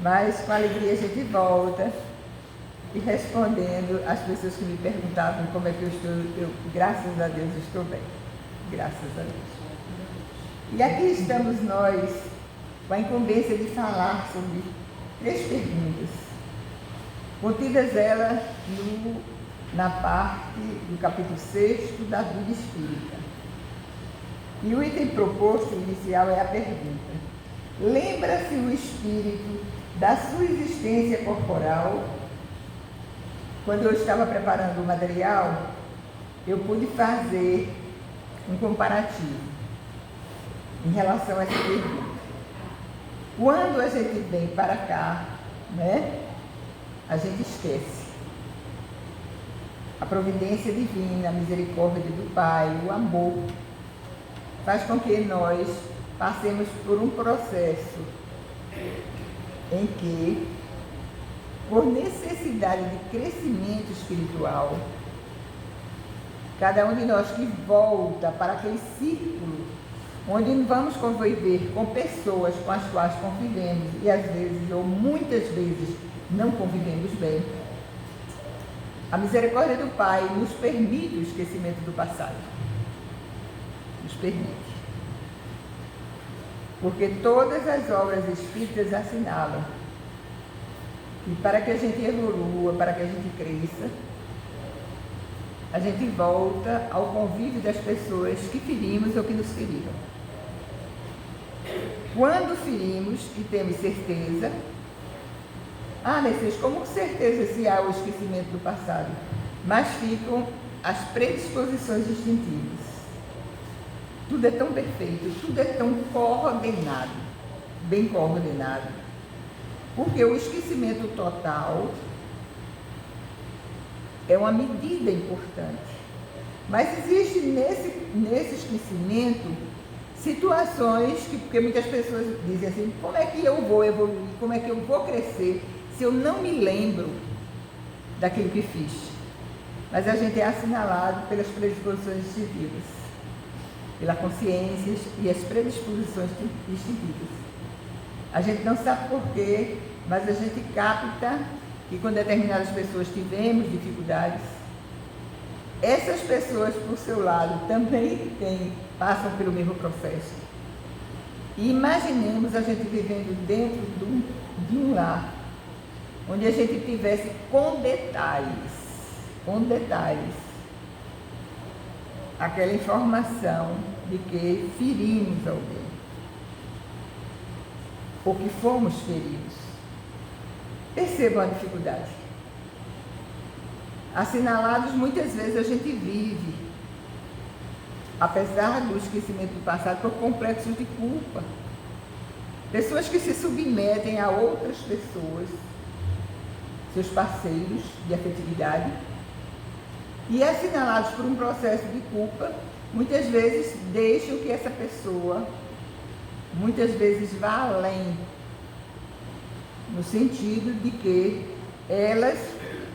Mas com alegria a gente volta e respondendo às pessoas que me perguntavam como é que eu estou, graças a Deus estou bem. Graças a Deus. E aqui estamos nós com a incumbência de falar sobre 3 perguntas, contidas elas na parte do capítulo 6 da vida espírita. E o item proposto inicial é a pergunta: lembra-se o espírito da sua existência corporal? Quando eu estava preparando o material, eu pude fazer um comparativo em relação a essa pergunta. Quando a gente vem para cá, né, a gente esquece. A providência divina, a misericórdia do Pai, o amor, faz com que nós passemos por um processo em que, por necessidade de crescimento espiritual, cada um de nós que volta para aquele círculo onde vamos conviver com pessoas com as quais convivemos e às vezes ou muitas vezes não convivemos bem, a misericórdia do Pai nos permite o esquecimento do passado. Nos permite. Porque todas as obras espíritas assinalam que para que a gente evolua, para que a gente cresça, a gente volta ao convívio das pessoas que ferimos ou que nos feriram. Quando ferimos e temos certeza, Messias, como certeza se há o esquecimento do passado? Mas ficam as predisposições instintivas. Tudo é tão perfeito, tudo é tão coordenado, bem coordenado, porque o esquecimento total é uma medida importante. Mas existe nesse esquecimento situações porque muitas pessoas dizem assim: como é que eu vou evoluir, como é que eu vou crescer se eu não me lembro daquilo que fiz? Mas a gente é assinalado pelas predisposições instintivas, pela consciência e as predisposições instintivas. A gente não sabe porquê, mas a gente capta que com determinadas pessoas tivemos dificuldades. Essas pessoas, por seu lado, também passam pelo mesmo processo. E imaginemos a gente vivendo dentro de um lar, onde a gente tivesse com detalhes, aquela informação de que ferimos alguém, ou que fomos feridos. Percebam a dificuldade. Assinalados, muitas vezes a gente vive, apesar do esquecimento do passado, por complexos de culpa. Pessoas que se submetem a outras pessoas, seus parceiros de afetividade, e assinalados por um processo de culpa, muitas vezes deixam que essa pessoa, muitas vezes vá além, no sentido de que elas,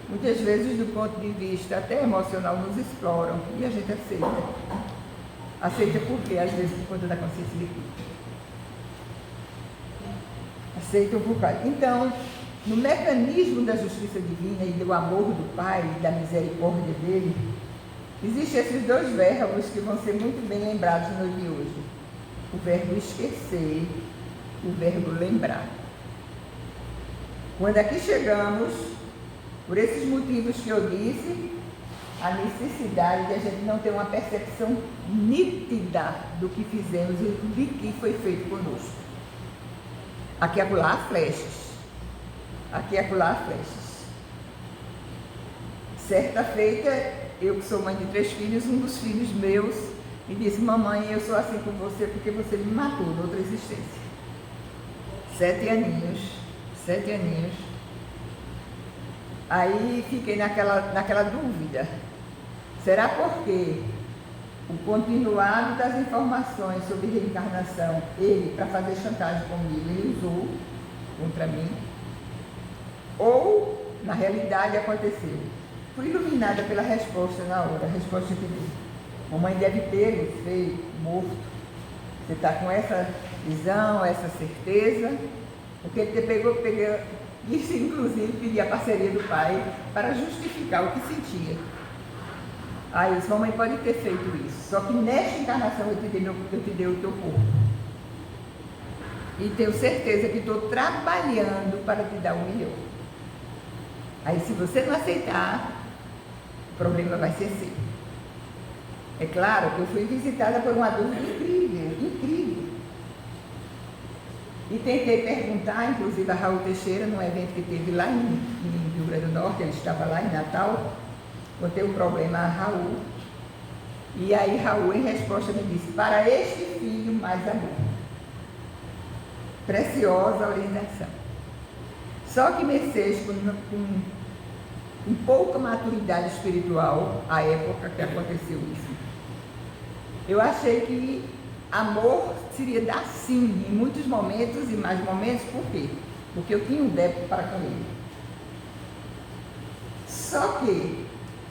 muitas vezes do ponto de vista até emocional, nos exploram, e a gente aceita. Aceita por quê? Às vezes por conta da consciência de culpa. Aceitam por causa. Então, no mecanismo da justiça divina e do amor do Pai e da misericórdia dele, existem esses 2 verbos que vão ser muito bem lembrados no dia de hoje. O verbo esquecer, o verbo lembrar. Quando aqui chegamos, por esses motivos que eu disse, a necessidade de a gente não ter uma percepção nítida do que fizemos e de que foi feito conosco. Aqui e acolá flechas. Aqui e acolá flechas. Certa feita, eu que sou mãe de 3 filhos, um dos filhos meus me disse: mamãe, eu sou assim com você porque você me matou noutra existência. 7 aninhos. Aí fiquei naquela dúvida. Será porque o continuado das informações sobre reencarnação, ele, para fazer chantagem comigo, ele usou contra mim? Ou, na realidade, aconteceu? Fui iluminada pela resposta na hora, a resposta que deu: mamãe deve tê-lo feito, morto. Você está com essa visão, essa certeza? Porque ele disse, inclusive, pedir a parceria do pai para justificar o que sentia. Aí eu disse, mamãe pode ter feito isso, só que nesta encarnação eu te dei o teu corpo. E tenho certeza que estou trabalhando para te dar o melhor. Aí se você não aceitar, o problema vai ser seu. É claro que eu fui visitada por uma dúvida incrível, incrível. E tentei perguntar, inclusive a Raul Teixeira, num evento que teve lá em Rio Grande do Norte, ele estava lá em Natal, contei o problema a Raul. E aí Raul, em resposta, me disse, para este filho mais amor. Preciosa orientação. Só que Mercedes, com pouca maturidade espiritual, à época que aconteceu isso, eu achei que amor seria dar sim, em muitos momentos e mais momentos, por quê? Porque eu tinha um débito para com ele. Só que,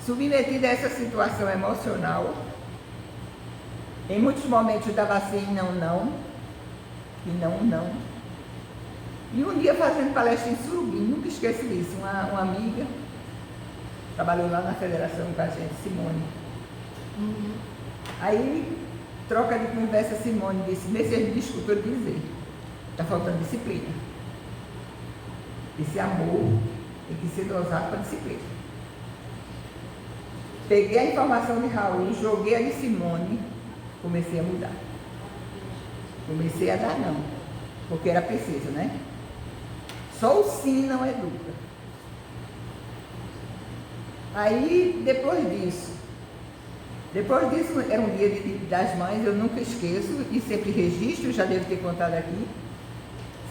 submetida a essa situação emocional, em muitos momentos eu dava assim, não, e não. E um dia fazendo palestra em Surubim, nunca esqueço disso, uma amiga, trabalhou lá na federação com a gente, Simone. Aí, troca de conversa, Simone disse, Mercedes, desculpa eu dizer, está faltando disciplina. Esse amor tem que ser dosado para disciplina. Peguei a informação de Raul, joguei a de Simone, comecei a mudar. Comecei a dar não, porque era preciso, né? Só o sim não educa. Aí, depois disso, era um dia das mães, eu nunca esqueço, e sempre registro, já devo ter contado aqui.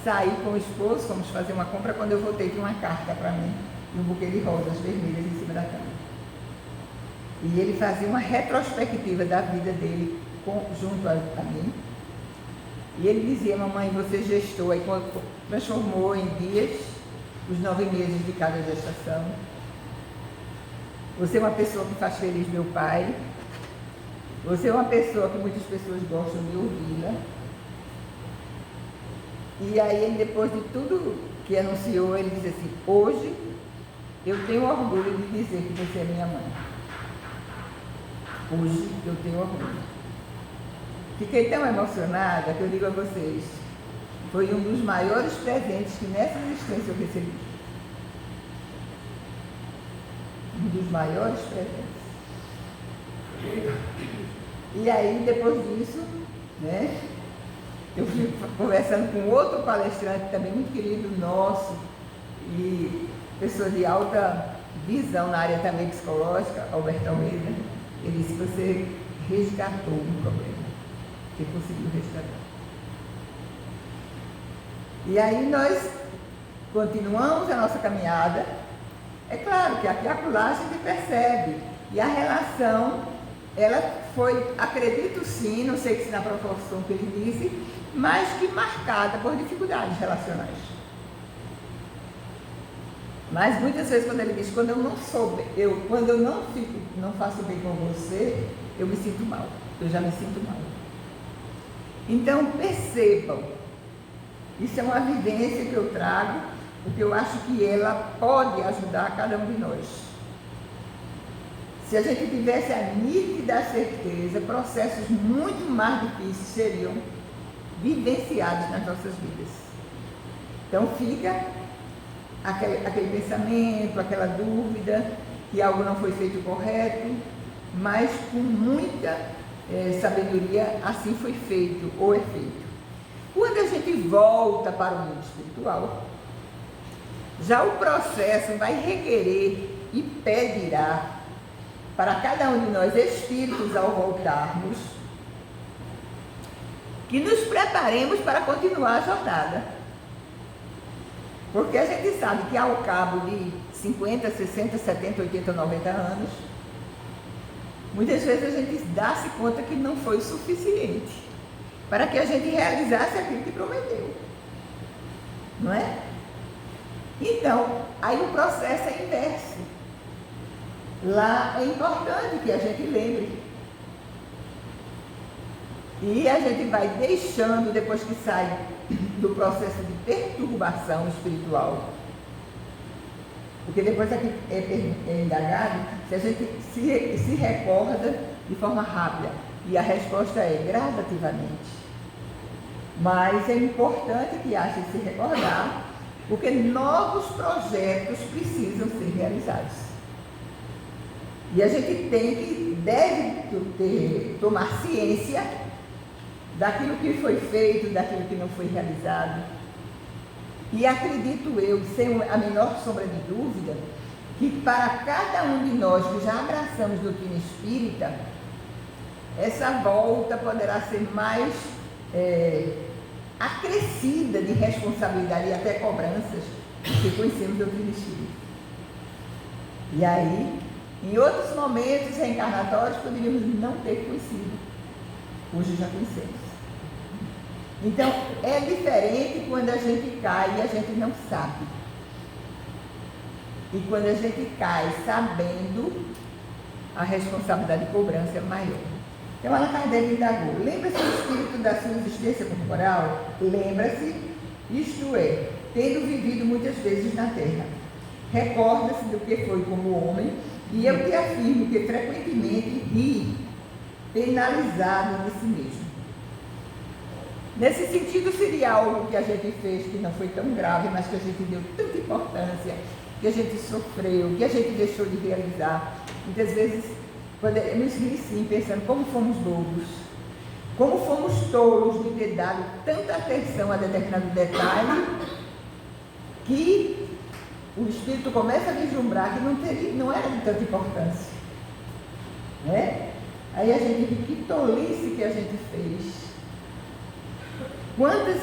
Saí com o esposo, fomos fazer uma compra, quando eu voltei tinha uma carta para mim, e um buquê de rosas vermelhas em cima da cama. E ele fazia uma retrospectiva da vida dele junto a mim. E ele dizia, mamãe, você gestou, aí transformou em dias os 9 meses de cada gestação. Você é uma pessoa que faz feliz meu pai. Você é uma pessoa que muitas pessoas gostam de ouvi-la. E aí, ele, depois de tudo que anunciou, ele disse assim, hoje eu tenho orgulho de dizer que você é minha mãe. Hoje eu tenho orgulho. Fiquei tão emocionada que eu digo a vocês, foi um dos maiores presentes que nessa existência eu recebi. Um dos maiores presentes. E aí, depois disso, né, eu fui conversando com outro palestrante também muito querido nosso, e pessoa de alta visão na área também psicológica, Alberto Almeida. Ele disse, você resgatou um problema, que conseguiu resgatar. E aí nós continuamos a nossa caminhada. É claro que aqui e acolá a gente percebe, e a relação, ela foi, acredito sim, não sei se na proporção que ele disse, mas que marcada por dificuldades relacionais. Mas muitas vezes quando ele diz, quando eu não faço bem com você, eu me sinto mal, eu já me sinto mal. Então percebam, isso é uma vivência que eu trago, porque eu acho que ela pode ajudar cada um de nós. Se a gente tivesse a nítida certeza, processos muito mais difíceis seriam vivenciados nas nossas vidas. Então fica aquele pensamento, aquela dúvida, que algo não foi feito correto, mas com muita sabedoria assim foi feito ou é feito. Quando a gente volta para o mundo espiritual, já o processo vai requerer e pedirá para cada um de nós espíritos ao voltarmos, que nos preparemos para continuar a jornada. Porque a gente sabe que ao cabo de 50, 60, 70, 80, 90 anos, muitas vezes a gente dá-se conta que não foi o suficiente para que a gente realizasse aquilo que prometeu. Não é? Então, aí o processo é inverso. Lá é importante que a gente lembre. E a gente vai deixando, depois que sai do processo de perturbação espiritual. Porque depois é indagado se a gente se recorda de forma rápida. E a resposta é gradativamente. Mas é importante que haja de se recordar, porque novos projetos precisam ser realizados. E a gente deve tomar ciência daquilo que foi feito, daquilo que não foi realizado. E acredito eu, sem a menor sombra de dúvida, que para cada um de nós que já abraçamos a doutrina espírita, essa volta poderá ser mais acrescida de responsabilidade e até cobranças, porque conhecemos a doutrina espírita. E aí, em outros momentos reencarnatórios, poderíamos não ter conhecido. Hoje já conhecemos. Então, é diferente quando a gente cai e a gente não sabe. E quando a gente cai sabendo, a responsabilidade de cobrança é maior. Então, Allan Kardec indagou: lembra-se do espírito da sua existência corporal? Lembra-se, isto é, tendo vivido muitas vezes na Terra. Recorda-se do que foi como homem, e eu te afirmo que frequentemente ri, penalizado de si mesmo. Nesse sentido, seria algo que a gente fez que não foi tão grave, mas que a gente deu tanta importância, que a gente sofreu, que a gente deixou de realizar. Muitas vezes poderemos rir sim, pensando como fomos bobos, como fomos tolos de ter dado tanta atenção a determinado detalhe, que o espírito começa a vislumbrar que não era de tanta importância. Né? Aí a gente vê que tolice que a gente fez. Quantas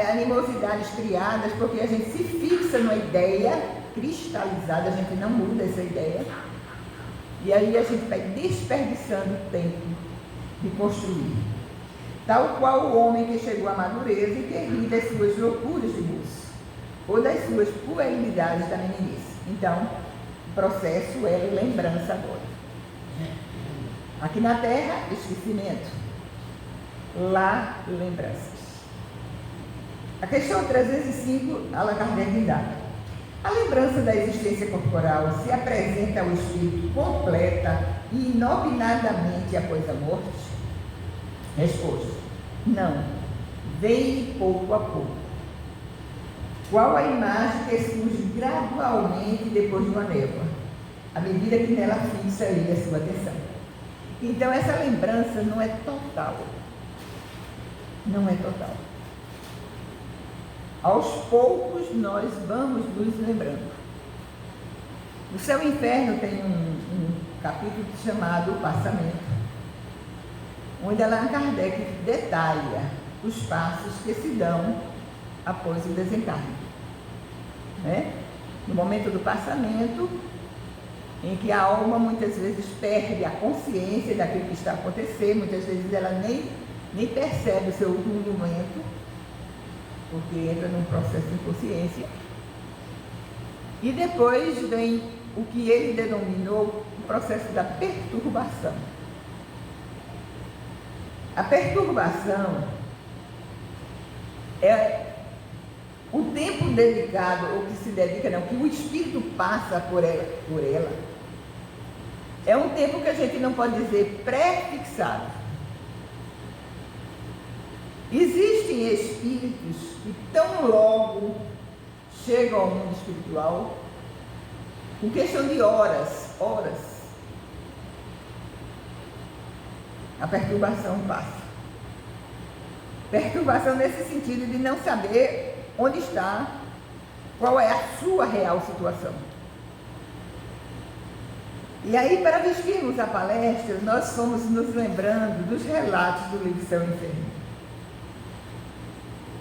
animosidades criadas, porque a gente se fixa numa ideia cristalizada, a gente não muda essa ideia, e aí a gente vai desperdiçando tempo de construir. Tal qual o homem que chegou à madureza e que ri das suas loucuras de moço, ou das suas puerilidades da meninice. Então, o processo é lembrança agora. Aqui na Terra, esquecimento. Lá, lembranças. A questão 305, Allan Kardec indaga: a lembrança da existência corporal se apresenta ao espírito completa e inopinadamente após a morte? Resposta: não, vem pouco a pouco. Qual a imagem que surge gradualmente depois de uma névoa, à medida que nela fixa ele a sua atenção. Então, essa lembrança não é total. Não é total. Aos poucos nós vamos nos lembrando. O Céu e o Inferno tem um capítulo chamado O Passamento, onde Allan Kardec detalha os passos que se dão após o desencarne. Né? No momento do passamento, em que a alma muitas vezes perde a consciência daquilo que está acontecendo, muitas vezes ela nem percebe o seu último momento, porque entra num processo de inconsciência. E depois vem o que ele denominou o processo da perturbação. A perturbação é o tempo dedicado, ou que se dedica, não, que o espírito passa por ela. É um tempo que a gente não pode dizer pré-fixado. Existem espíritos que tão logo chegam ao mundo espiritual, em questão de horas, a perturbação passa. Perturbação nesse sentido de não saber onde está, qual é a sua real situação. E aí, para vestirmos a palestra, nós fomos nos lembrando dos relatos do livro Céu e Inferno.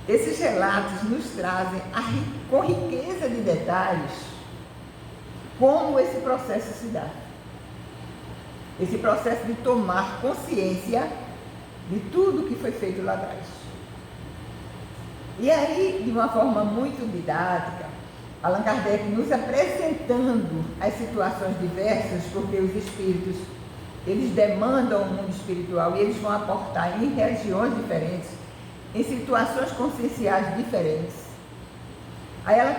Esses relatos nos trazem, com riqueza de detalhes, como esse processo se dá. Esse processo de tomar consciência de tudo que foi feito lá atrás. E aí, de uma forma muito didática, Allan Kardec nos apresentando as situações diversas, porque os espíritos, eles demandam o mundo espiritual e eles vão aportar em regiões diferentes. em situações conscienciais diferentes. Aí ela